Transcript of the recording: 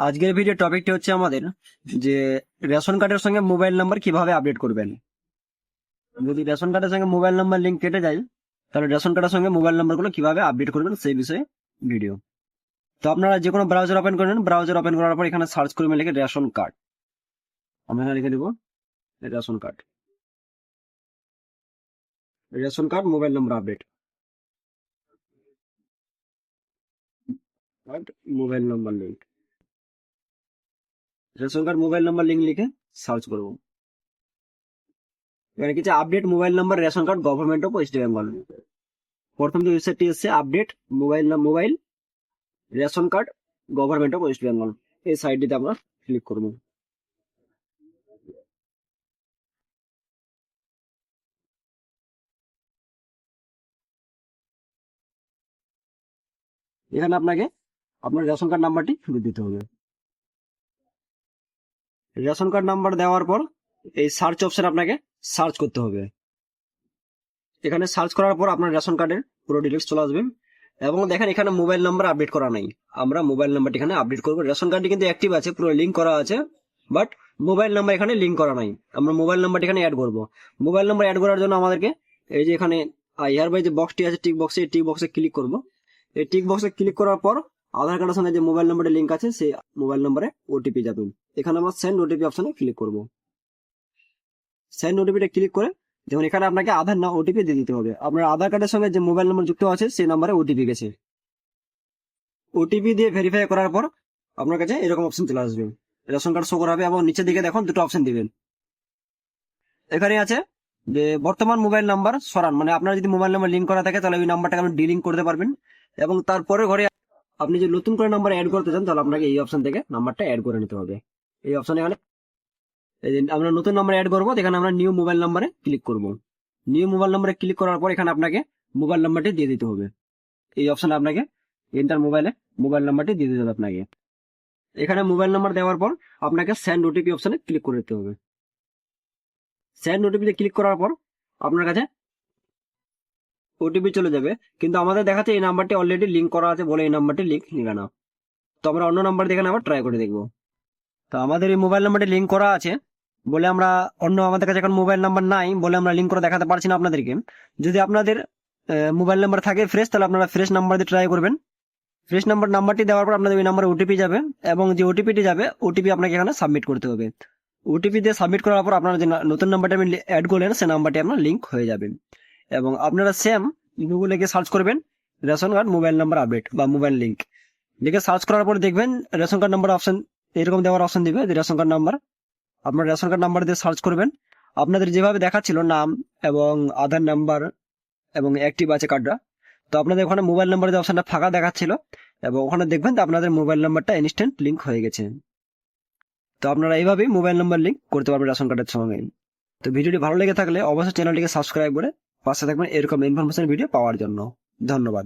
আজকের ভিডিও টপিকটি হচ্ছে আমাদের যে রেশন কার্ডের সঙ্গে মোবাইল নাম্বার কিভাবে আপডেট করবেন। যদি রেশন কার্ডের সঙ্গে মোবাইল নাম্বার লিঙ্ক কেটে যায় তাহলে রেশন কার্ডের সঙ্গে মোবাইল নাম্বারগুলো কিভাবে আপডেট করবেন সেই বিষয়ে ভিডিও। তো আপনারা যে কোনো ব্রাউজার ওপেন করেন, ব্রাউজার ওপেন করার পর এখানে সার্চ করবেন লিখে রেশন কার্ড। আমরা এখানে লিখে দেবো ration card, ration card mobile number update, mobile number link, ration card mobile number link লিখে সার্চ করবো। এখানে কিছু update mobile number ration card government of West Bengal. প্রথম যে ওয়েবসাইটটি এসছে update mobile ration card government of West Bengal, এই সাইটটিতে আমরা ক্লিক করবো। এখানে আপনাকে আপনার রেশন কার্ড নাম্বারটি দিতে হবে। রেশন কার্ড নাম্বার দেওয়ার পর এই সার্চ অপশন আপনাকে সার্চ করতে হবে। এখানে সার্চ করার পর আপনার রেশন কার্ডের পুরো ডিটেলস চলে আসবে এবং দেখেন এখানে মোবাইল নাম্বার আপডেট করা নাই। আমরা মোবাইল নাম্বারটি এখানে আপডেট করবো। রেশন কার্ডটি কিন্তু অ্যাক্টিভ আছে, পুরো লিঙ্ক করা আছে, বাট মোবাইল নাম্বার এখানে লিঙ্ক করা নাই। আমরা মোবাইল নাম্বারটি এখানে অ্যাড করবো। মোবাইল নাম্বার অ্যাড করার জন্য আমাদেরকে এই যে এখানে ইয়ার বাই যে বক্সটি আছে টিক বক্সে, এই টিক বক্সে ক্লিক করবো। এই টিক বক্সে ক্লিক করার পর আধার কার্ডের সঙ্গে যে মোবাইল নাম্বারের লিঙ্ক আছে সেই মোবাইল নাম্বারে ওটিপি যাবে। এখানে আমরা সেন্ড ওটিপি অপশনে ক্লিক করবো। সেন্ড ওটিপিটা ক্লিক করে যেমন এখানে আপনাকে আধার না ওটিপি দিয়ে দিতে হবে। আপনার আধার কার্ডের সঙ্গে যে মোবাইল নাম্বার যুক্ত আছে সেই নাম্বারে ওটিপি গেছে। ওটিপি দিয়ে ভেরিফাই করার পর আপনার কাছে এরকম অপশন চলে আসবে, রেশন কার্ড শো করা হবে এবং নিচের দিকে দেখুন দুটো অপশন দিবেন। এখানে আছে যে বর্তমান মোবাইল নাম্বার সরান, মানে আপনার যদি মোবাইল নাম্বার লিঙ্ক করা থাকে তাহলে ওই নাম্বারটাকে আপনি ডিলিঙ্ক করতে পারবেন। এবং তারপরে ঘরে আপনি যদি নতুন করে নাম্বার অ্যাড করতে চান তাহলে আপনাকে এই অপশন থেকে নাম্বারটা অ্যাড করে নিতে হবে। এই অপশন এখানে আমরা নতুন নাম্বার অ্যাড করবো, এখানে আমরা নিউ মোবাইল নাম্বারে ক্লিক করব। নিউ মোবাইল নাম্বারে ক্লিক করার পর এখানে আপনাকে মোবাইল নাম্বারটি দিয়ে দিতে হবে। এই অপশনে আপনাকে এন্টার মোবাইল নাম্বারটি দিয়ে দিতে হবে আপনাকে। এখানে মোবাইল নাম্বার দেওয়ার পর আপনাকে সেন্ড ওটিপি অপশনে ক্লিক করে দিতে হবে। সেন্ড ওটিপিতে ক্লিক করার পর আপনার কাছে ওটিপি চলে যাবে, কিন্তু আমাদের দেখাচ্ছে এই নাম্বারটি অলরেডি লিঙ্ক করা আছে বলে এই নাম্বারটি লিঙ্ক নিবে না। তো আমরা অন্য নাম্বার দিয়ে আবার ট্রাই করে দেখবো। তো আমাদের এই মোবাইল নাম্বারটি লিঙ্ক করা আছে বলে আমরা আমাদের কাছে এখন মোবাইল নাম্বার নাই বলে আমরা লিঙ্ক করে দেখাতে পারছি না আপনাদেরকে। যদি আপনাদের মোবাইল নাম্বার থাকে ফ্রেশ, তাহলে আপনারা ফ্রেশ নাম্বার দিয়ে ট্রাই করবেন। ফ্রেশ নাম্বারটি দেওয়ার পর আপনাদের ওই নাম্বারে ওটিপি যাবে এবং যে ওটিপিটি যাবে ওটিপি আপনাকে এখানে সাবমিট করতে হবে। ওটিপি দিয়ে সাবমিট করার পর আপনারা যে নতুন নাম্বারটি আপনি অ্যাড করলেন সেই নাম্বারটি আপনার লিঙ্ক হয়ে যাবে। এবং আপনারা সেম গুগলে গিয়ে সার্চ করবেন ration card mobile number update বা মোবাইল লিঙ্ক লিখে সার্চ করার পর দেখবেন রেশন কার্ড নাম্বার অপশন এরকম দেওয়ার অপশন দিবে যে রেশন কার্ড নাম্বার। আপনার রেশন কার্ড নাম্বার দিয়ে সার্চ করবেন, আপনাদের যেভাবে দেখাচ্ছিল নাম এবং আধার নাম্বার এবং অ্যাক্টিভ আছে কার্ডটা, তো আপনাদের ওখানে মোবাইল নাম্বারের অপশনটা ফাঁকা দেখাচ্ছিল এবং ওখানে দেখবেন আপনাদের মোবাইল নাম্বারটা ইনস্ট্যান্ট লিঙ্ক হয়ে গেছে। তো আপনারা এইভাবেই মোবাইল নাম্বার লিঙ্ক করতে পারবেন রেশন কার্ডের সঙ্গে। তো ভিডিওটি ভালো লেগে থাকলে অবশ্যই চ্যানেলটিকে সাবস্ক্রাইব করে পাশে থাকবেন এরকম ইনফরমেশন ভিডিও পাওয়ার জন্য। ধন্যবাদ।